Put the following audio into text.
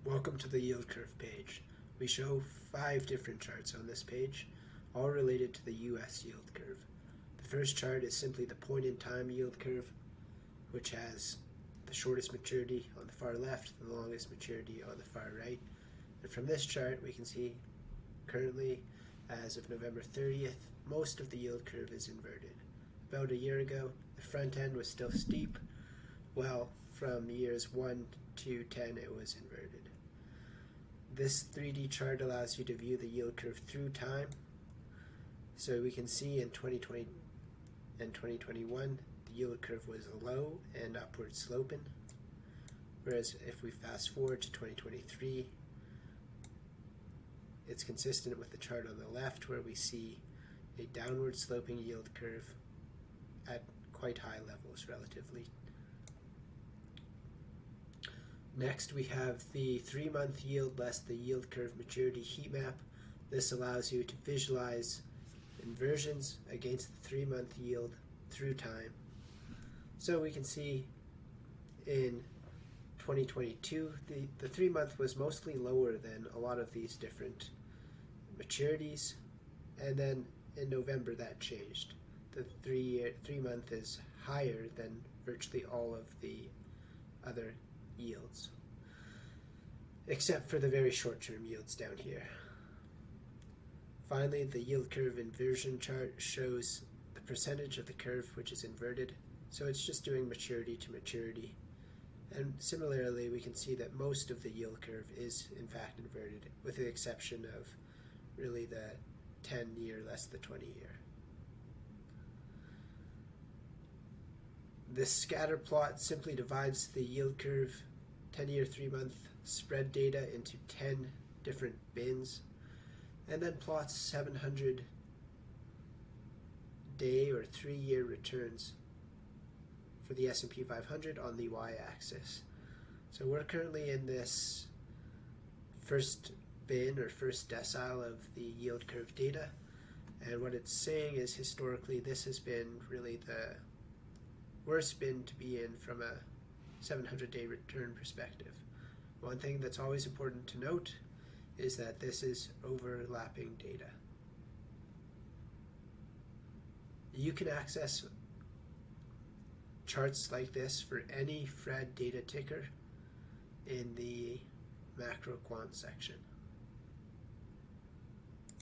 Welcome to the yield curve page. We show 5 different charts on this page, all related to the US yield curve. The first chart is simply the point in time yield curve, which has the shortest maturity on the far left, the longest maturity on the far right. And from this chart we can see currently, as of November 30th, most of the yield curve is inverted. About a year ago, the front end was still steep, while from years 1 to 10 it was inverted. This 3D chart allows you to view the yield curve through time. So we can see in 2020 and 2021, the yield curve was low and upward sloping. Whereas if we fast forward to 2023, it's consistent with the chart on the left, where we see a downward sloping yield curve at quite high levels relatively. Next, we have the 3-month yield less the yield curve maturity heat map. This allows you to visualize inversions against the 3-month yield through time. So we can see in 2022, the 3-month was mostly lower than a lot of these different maturities, and then in November that changed. The 3-month is higher than virtually all of the other yields, except for the very short-term yields down here. Finally, the yield curve inversion chart shows the percentage of the curve which is inverted, so it's just doing maturity to maturity. And similarly, we can see that most of the yield curve is in fact inverted, with the exception of really the 10-year less the 20-year. This scatter plot simply divides the yield curve 10-year 3-month spread data into 10 different bins, and then plots 700 day or 3-year returns for the S&P 500 on the y-axis. So we're currently in this first bin or first decile of the yield curve data, and what it's saying is historically this has been really the worst bin to be in from a 700-day return perspective. One thing that's always important to note is that this is overlapping data. You can access charts like this for any Fred data ticker in the macro quant section.